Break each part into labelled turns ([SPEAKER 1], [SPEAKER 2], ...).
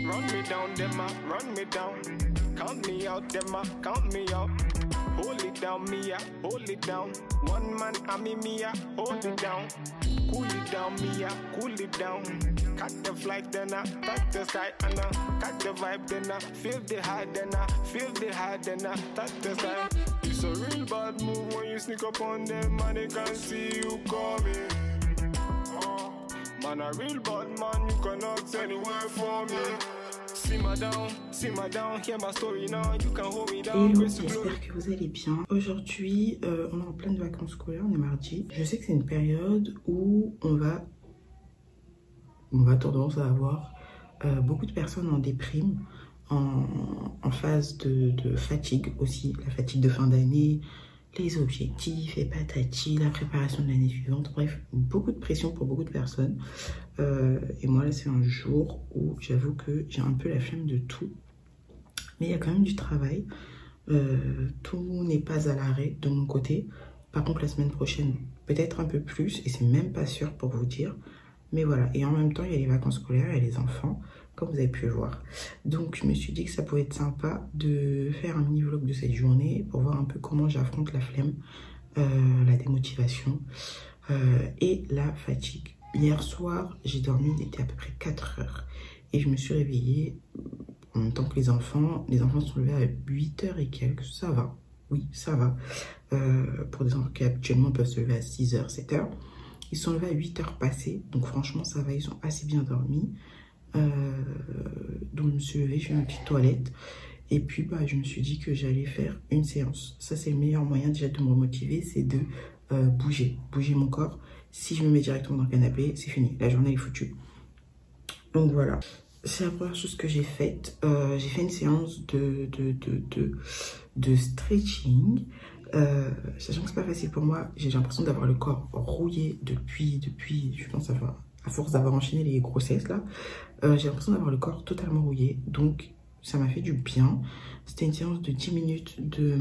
[SPEAKER 1] Run me down, them run me down. Count me out, them count me out. Hold it down, Mia, hold it down. One man, Mia, hold it down. Cool it down, Mia, cool it down. Catch the flight, then touch the sky, and catch the vibe, then feel the high, then feel the high, then touch the sky. It's a real bad move when you sneak up on them and they can see you coming. Man, a real bad man, you cannot say anywhere for me.
[SPEAKER 2] Hello, j'espère que vous allez bien. Aujourd'hui, on est en pleine vacances scolaires, on est mardi. Je sais que c'est une période où on va tendance à avoir beaucoup de personnes en déprime, en phase de fatigue aussi, la fatigue de fin d'année, les objectifs et patati, la préparation de l'année suivante, bref, beaucoup de pression pour beaucoup de personnes. Et moi là c'est un jour où j'avoue que j'ai un peu la flemme de tout, mais il y a quand même du travail, tout n'est pas à l'arrêt de mon côté. Par contre la semaine prochaine peut-être un peu plus, et c'est même pas sûr pour vous dire, mais voilà. Et en même temps il y a les vacances scolaires, il y a les enfants, comme vous avez pu le voir. Donc je me suis dit que ça pouvait être sympa de faire un mini vlog de cette journée pour voir un peu comment j'affronte la flemme, la démotivation et la fatigue. Hier soir j'ai dormi, il était à peu près 4 heures et je me suis réveillée en même temps que les enfants. Les enfants sont levés à 8 heures et quelques, ça va, oui ça va. Pour des enfants qui habituellement peuvent se lever à 6 heures, 7 heures, ils sont levés à 8 heures passées, donc franchement ça va, ils ont assez bien dormi. Donc je me suis levée, j'ai fait une petite toilette et puis je me suis dit que j'allais faire une séance. Ça c'est le meilleur moyen déjà de me remotiver, c'est de bouger mon corps. Si je me mets directement dans le canapé, c'est fini, la journée est foutue. Donc voilà, c'est la première chose que j'ai faite. J'ai fait une séance de stretching, sachant que c'est pas facile pour moi. J'ai l'impression d'avoir le corps rouillé depuis je pense à force d'avoir enchaîné les grossesses là. J'ai l'impression d'avoir le corps totalement rouillé, donc ça m'a fait du bien. C'était une séance de 10 minutes de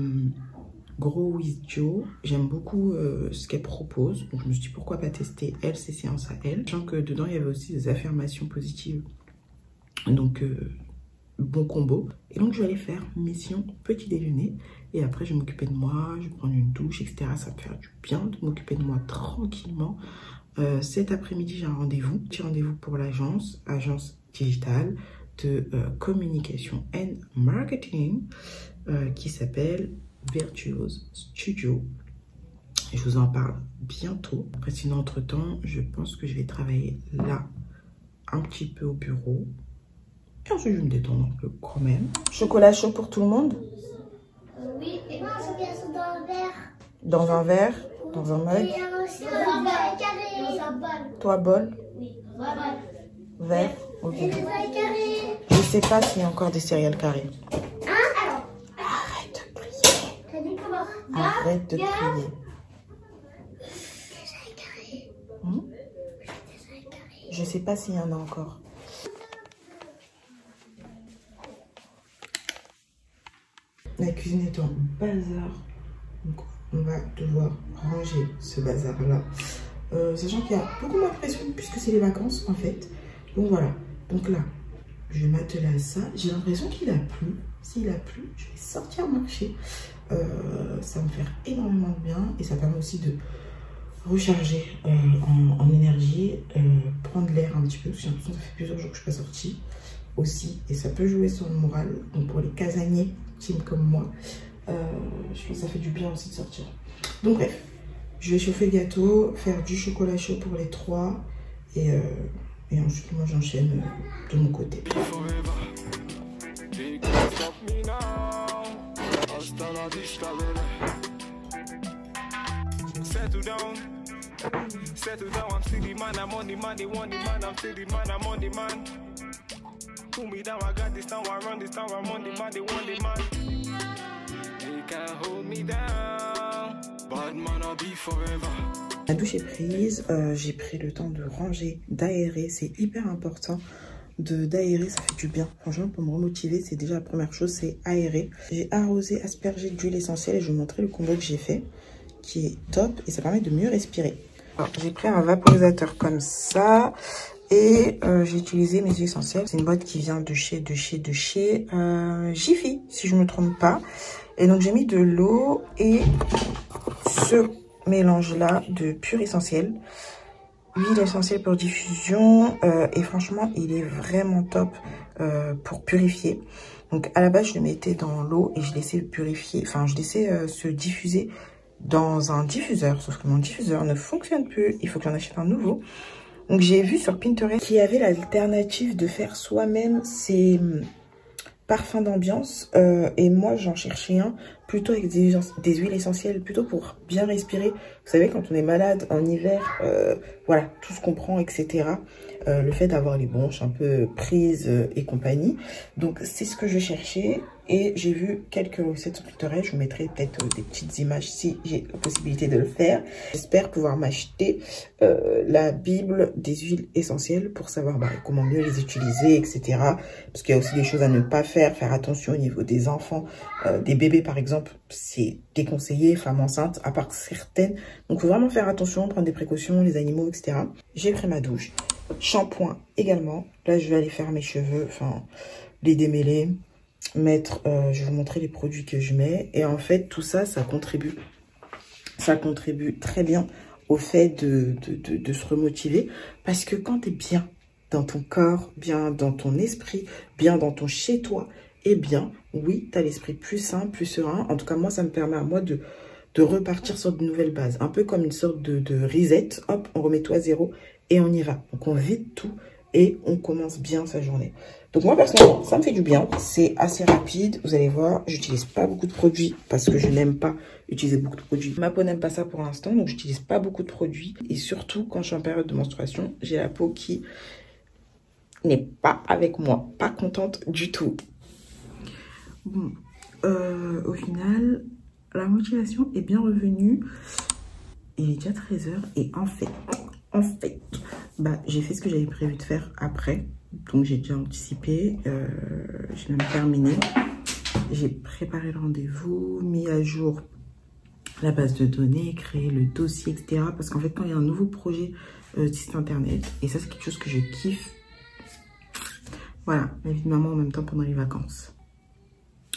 [SPEAKER 2] Grow with Jo. J'aime beaucoup ce qu'elle propose, donc je me suis dit pourquoi pas tester elle, ses séances à elle, sachant que dedans il y avait aussi des affirmations positives, donc bon combo. Et donc je vais aller faire mission petit déjeuner et après je vais m'occuper de moi, je vais prendre une douche, etc. Ça va me faire du bien de m'occuper de moi tranquillement. Cet après-midi j'ai un rendez-vous, petit rendez-vous pour agence digitale de communication and marketing qui s'appelle Virtuose Studio. Je vous en parle bientôt. Après sinon entre temps je pense que je vais travailler là un petit peu au bureau et ensuite je vais me détendre un peu quand même. Chocolat chaud pour tout le monde?
[SPEAKER 3] Oui, et moi je mets ça dans un verre.
[SPEAKER 2] Dans un verre? Dans un mug?
[SPEAKER 3] Oui, aussi dans un carré. Dans un bol.
[SPEAKER 2] Toi bol?
[SPEAKER 3] Oui, dans un bol.
[SPEAKER 2] Verre? Ok.
[SPEAKER 3] Et des céréales carrés.
[SPEAKER 2] Je sais pas s'il y a encore des céréales carrées.
[SPEAKER 3] Hein, alors?
[SPEAKER 2] Arrête de prier.
[SPEAKER 3] T'as dit comment?
[SPEAKER 2] Arrête de prier.
[SPEAKER 3] Des céréales carrées. Des céréales carrées.
[SPEAKER 2] Je sais pas s'il y en a encore. La cuisine est en bazar, donc on va devoir ranger ce bazar là, sachant qu'il y a beaucoup moins de pression puisque c'est les vacances en fait. Donc voilà, donc là je vais m'atteler à ça. J'ai l'impression qu'il a plu. S'il a plu, je vais sortir marcher. Ça va me faire énormément de bien et ça permet aussi de recharger en énergie, prendre l'air un petit peu, parce que j'ai l'impression que ça fait plusieurs jours que je suis pas sortie aussi, et ça peut jouer sur le moral. Donc pour les casaniers team comme moi, je pense que ça fait du bien aussi de sortir. Donc bref, je vais chauffer le gâteau, faire du chocolat chaud pour les 3 et ensuite moi j'enchaîne de mon côté.
[SPEAKER 1] Settle down, I'm still the man, I'm on the man, they want the man, I'm still the man, I'm on the man. Pull me down, I got this town, I run this town, I'm on the man, they want the man. They can't hold me down, bad man, I'll be forever.
[SPEAKER 2] La douche est prise, j'ai pris le temps de ranger, d'aérer, c'est hyper important d'aérer, ça fait du bien. Franchement, pour me remotiver, c'est déjà la première chose, c'est aérer. J'ai arrosé, aspergé d'huile essentielle et je vais vous montrer le combo que j'ai fait, qui est top et ça permet de mieux respirer. Alors, j'ai pris un vaporisateur comme ça et j'ai utilisé mes huiles essentielles. C'est une boîte qui vient de chez Jiffy, si je ne me trompe pas. Et donc, j'ai mis de l'eau et ce mélange-là de pur essentiel. Huile essentielle pour diffusion et franchement il est vraiment top pour purifier. Donc à la base je le mettais dans l'eau et je laissais purifier, enfin je laissais se diffuser dans un diffuseur, sauf que mon diffuseur ne fonctionne plus, il faut que j'en achète un nouveau. Donc j'ai vu sur Pinterest qu'il y avait l'alternative de faire soi-même ces parfums d'ambiance et moi j'en cherchais un plutôt avec des huiles essentielles, plutôt pour bien respirer. Vous savez, quand on est malade en hiver, voilà, tout ce qu'on prend, etc. Le fait d'avoir les bronches un peu prises et compagnie. Donc c'est ce que je cherchais et j'ai vu quelques recettes sur Pinterest. Je vous mettrai peut-être des petites images si j'ai la possibilité de le faire. J'espère pouvoir m'acheter la Bible des huiles essentielles pour savoir comment mieux les utiliser, etc. Parce qu'il y a aussi des choses à ne pas faire attention au niveau des enfants, des bébés par exemple, c'est déconseillé, femmes enceintes, à part certaines. Donc il faut vraiment faire attention, prendre des précautions, les animaux, etc. J'ai pris ma douche. Shampoing également. Là, je vais aller faire mes cheveux, enfin, les démêler, mettre, je vais vous montrer les produits que je mets. Et en fait, tout ça, ça contribue très bien au fait de se remotiver. Parce que quand tu es bien dans ton corps, bien dans ton esprit, bien dans ton chez-toi, eh bien, oui, tu as l'esprit plus sain, plus serein. En tout cas, moi, ça me permet à moi de repartir sur de nouvelles bases. Un peu comme une sorte de reset. Hop, on remet tout à zéro et on y va. Donc, on vide tout et on commence bien sa journée. Donc, moi, personnellement, ça me fait du bien. C'est assez rapide. Vous allez voir, j'utilise pas beaucoup de produits parce que je n'aime pas utiliser beaucoup de produits. Ma peau n'aime pas ça pour l'instant, donc j'utilise pas beaucoup de produits. Et surtout, quand je suis en période de menstruation, j'ai la peau qui n'est pas avec moi. Pas contente du tout. Bon, au final, la motivation est bien revenue. Il est déjà 13 h et en fait, j'ai fait ce que j'avais prévu de faire après. Donc, j'ai déjà anticipé. J'ai même terminé. J'ai préparé le rendez-vous, mis à jour la base de données, créé le dossier, etc. Parce qu'en fait, quand il y a un nouveau projet de site internet, et ça, c'est quelque chose que je kiffe. Voilà, la vie de maman en même temps pendant les vacances.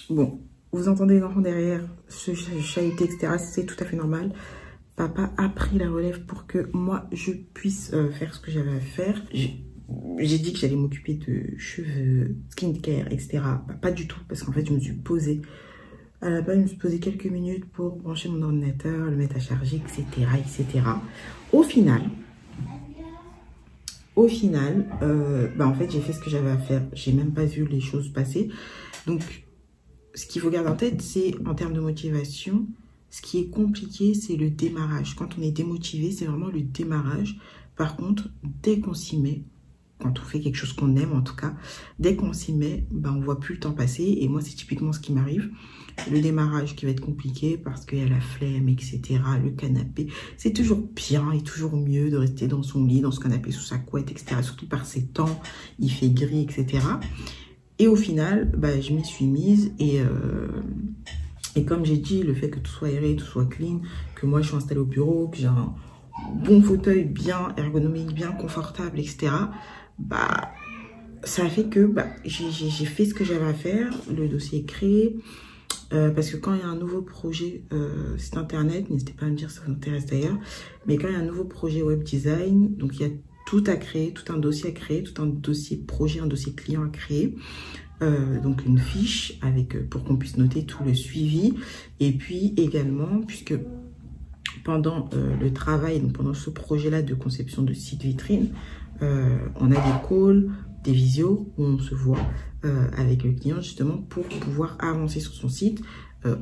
[SPEAKER 2] Bon, vous entendez les enfants derrière, se chahuter, etc. C'est tout à fait normal. Papa a pris la relève pour que moi, je puisse faire ce que j'avais à faire. J'ai dit que j'allais m'occuper de cheveux, skincare, etc. Pas du tout, parce qu'en fait, je me suis posée. À la base, je me suis posée quelques minutes pour brancher mon ordinateur, le mettre à charger, etc. etc. Au final, en fait, j'ai fait ce que j'avais à faire. J'ai même pas vu les choses passer. Donc, ce qu'il faut garder en tête, c'est en termes de motivation, ce qui est compliqué, c'est le démarrage. Quand on est démotivé, c'est vraiment le démarrage. Par contre, dès qu'on s'y met, quand on fait quelque chose qu'on aime en tout cas, dès qu'on s'y met, on voit plus le temps passer. Et moi, c'est typiquement ce qui m'arrive. Le démarrage qui va être compliqué parce qu'il y a la flemme, etc. Le canapé. C'est toujours bien et toujours mieux de rester dans son lit, dans ce canapé, sous sa couette, etc. Surtout par ces temps, il fait gris, etc. Et au final, je m'y suis mise et comme j'ai dit, le fait que tout soit aéré, tout soit clean, que moi je suis installée au bureau, que j'ai un bon fauteuil bien ergonomique, bien confortable, etc. Ça a fait que j'ai fait ce que j'avais à faire, le dossier est créé. Parce que quand il y a un nouveau projet site internet, n'hésitez pas à me dire si ça vous intéresse d'ailleurs, mais quand il y a un nouveau projet web design, donc il y a tout à créer, tout un dossier à créer, tout un dossier projet, un dossier client à créer. Donc une fiche avec pour qu'on puisse noter tout le suivi. Et puis également, puisque pendant le travail, donc pendant ce projet-là de conception de site vitrine, on a des calls, des visios où on se voit avec le client justement pour pouvoir avancer sur son site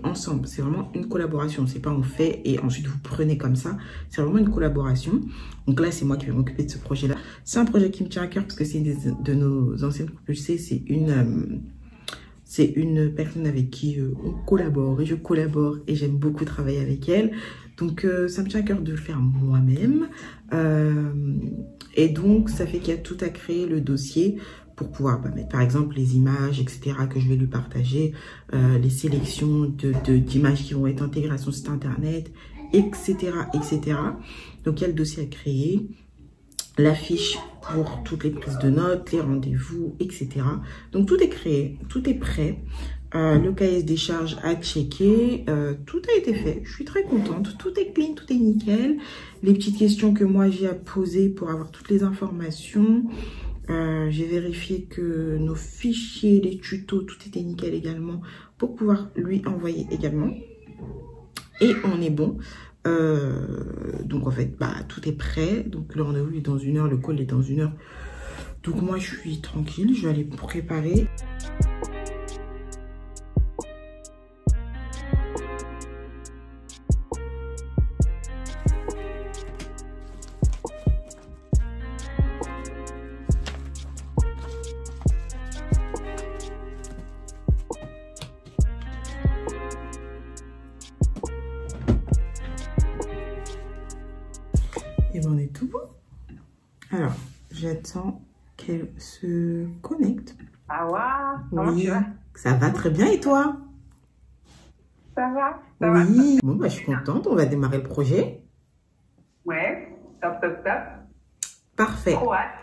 [SPEAKER 2] ensemble. C'est vraiment une collaboration. C'est pas on fait et ensuite vous prenez comme ça. C'est vraiment une collaboration. Donc là, c'est moi qui vais m'occuper de ce projet-là. C'est un projet qui me tient à cœur parce que c'est une de nos anciennes propulsées. C'est une personne avec qui on collabore et je collabore et j'aime beaucoup travailler avec elle. Donc, ça me tient à cœur de le faire moi-même. Et donc, ça fait qu'il y a tout à créer, le dossier, pour pouvoir mettre par exemple les images, etc. que je vais lui partager, les sélections d'images qui vont être intégrées à son site internet, etc. etc. Donc il y a le dossier à créer, la fiche pour toutes les prises de notes, les rendez-vous, etc. Donc tout est créé, tout est prêt. Le cahier des charges à checker, tout a été fait. Je suis très contente, tout est clean, tout est nickel. Les petites questions que moi j'ai à poser pour avoir toutes les informations. J'ai vérifié que nos fichiers, les tutos, tout était nickel également pour pouvoir lui envoyer également. Et on est bon. Donc en fait, tout est prêt. Donc le rendez-vous est dans 1 heure, le call est dans 1 heure. Donc moi je suis tranquille, je vais aller préparer. Et ben on est tout bon. Alors, j'attends qu'elle se connecte.
[SPEAKER 4] Ah ouais, comment tu vas?
[SPEAKER 2] Ça va très bien et toi?
[SPEAKER 4] Ça va?
[SPEAKER 2] Oui. Bon, je suis contente, on va démarrer le projet.
[SPEAKER 4] Ouais, top.
[SPEAKER 2] Parfait.
[SPEAKER 4] Trop hâte.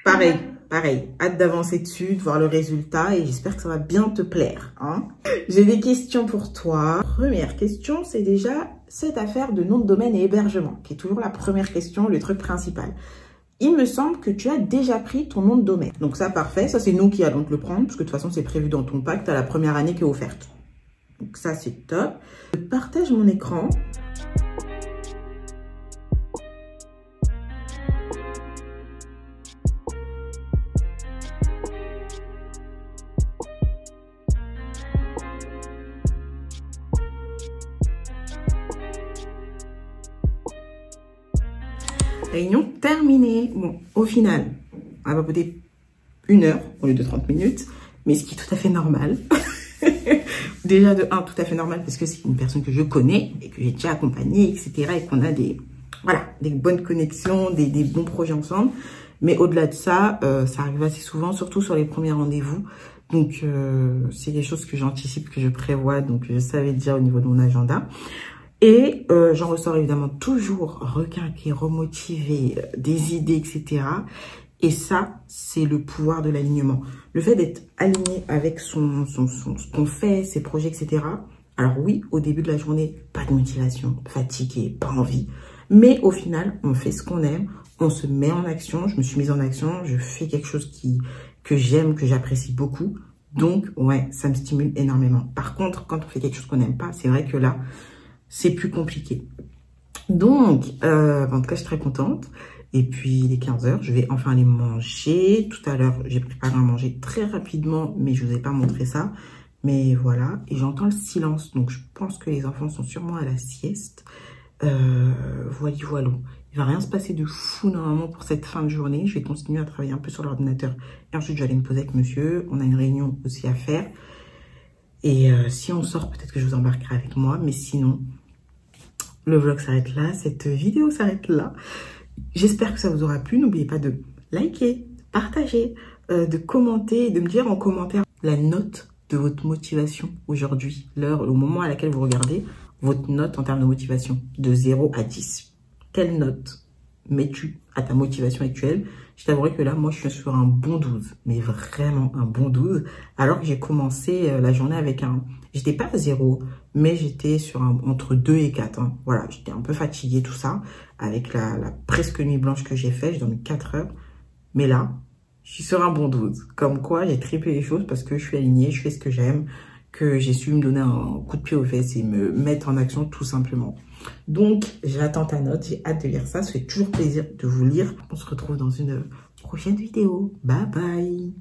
[SPEAKER 2] Pareil. Hâte d'avancer dessus, de voir le résultat et j'espère que ça va bien te plaire. Hein. J'ai des questions pour toi. Première question, c'est déjà cette affaire de nom de domaine et hébergement, qui est toujours la première question, le truc principal. Il me semble que tu as déjà pris ton nom de domaine. Donc ça, parfait. Ça, c'est nous qui allons te le prendre, parce que de toute façon, c'est prévu dans ton pacte à la première année qui est offerte. Donc ça, c'est top. Je partage mon écran. Réunion terminée. Bon, au final, on va papoter 1 heure au lieu de 30 minutes, mais ce qui est tout à fait normal. Déjà de 1, tout à fait normal parce que c'est une personne que je connais et que j'ai déjà accompagnée, etc. et qu'on a des bonnes connexions, des bons projets ensemble. Mais au-delà de ça, ça arrive assez souvent, surtout sur les premiers rendez-vous. Donc, c'est des choses que j'anticipe, que je prévois, donc je savais déjà au niveau de mon agenda. Et j'en ressors évidemment toujours requinqué, remotivé, des idées, etc. Et ça, c'est le pouvoir de l'alignement. Le fait d'être aligné avec ce qu'on fait, ses projets, etc. Alors oui, au début de la journée, pas de motivation, fatigué, pas envie. Mais au final, on fait ce qu'on aime, on se met en action. Je me suis mise en action, je fais quelque chose que j'aime, que j'apprécie beaucoup. Donc, ouais, ça me stimule énormément. Par contre, quand on fait quelque chose qu'on n'aime pas, c'est vrai que là, c'est plus compliqué. Donc, en tout cas, je suis très contente. Et puis, il est 15 h, je vais enfin aller manger. Tout à l'heure, j'ai préparé à manger très rapidement, mais je ne vous ai pas montré ça. Mais voilà, et j'entends le silence. Donc, je pense que les enfants sont sûrement à la sieste. Voilà. Il va rien se passer de fou normalement pour cette fin de journée. Je vais continuer à travailler un peu sur l'ordinateur. Et ensuite, je vais aller me poser avec monsieur. On a une réunion aussi à faire. Et si on sort, peut-être que je vous embarquerai avec moi. Mais sinon, le vlog s'arrête là. Cette vidéo s'arrête là. J'espère que ça vous aura plu. N'oubliez pas de liker, partager, de commenter et de me dire en commentaire la note de votre motivation aujourd'hui. L'heure, au moment à laquelle vous regardez, votre note en termes de motivation de 0 à 10. Quelle note mets-tu à ta motivation actuelle? Je t'avouerai que là, moi, je suis sur un bon 12. Mais vraiment un bon 12. Alors que j'ai commencé la journée avec un... J'étais pas à 0, mais j'étais sur entre 2 et 4. Hein. Voilà, j'étais un peu fatiguée, tout ça. Avec la presque nuit blanche que j'ai faite. J'ai dormi 4 heures. Mais là, je suis sur un bon 12. Comme quoi, j'ai triplé les choses parce que je suis alignée, je fais ce que j'aime, que j'ai su me donner un coup de pied aux fesses et me mettre en action tout simplement. Donc, j'attends ta note, j'ai hâte de lire ça. Ça fait toujours plaisir de vous lire. On se retrouve dans une prochaine vidéo. Bye bye.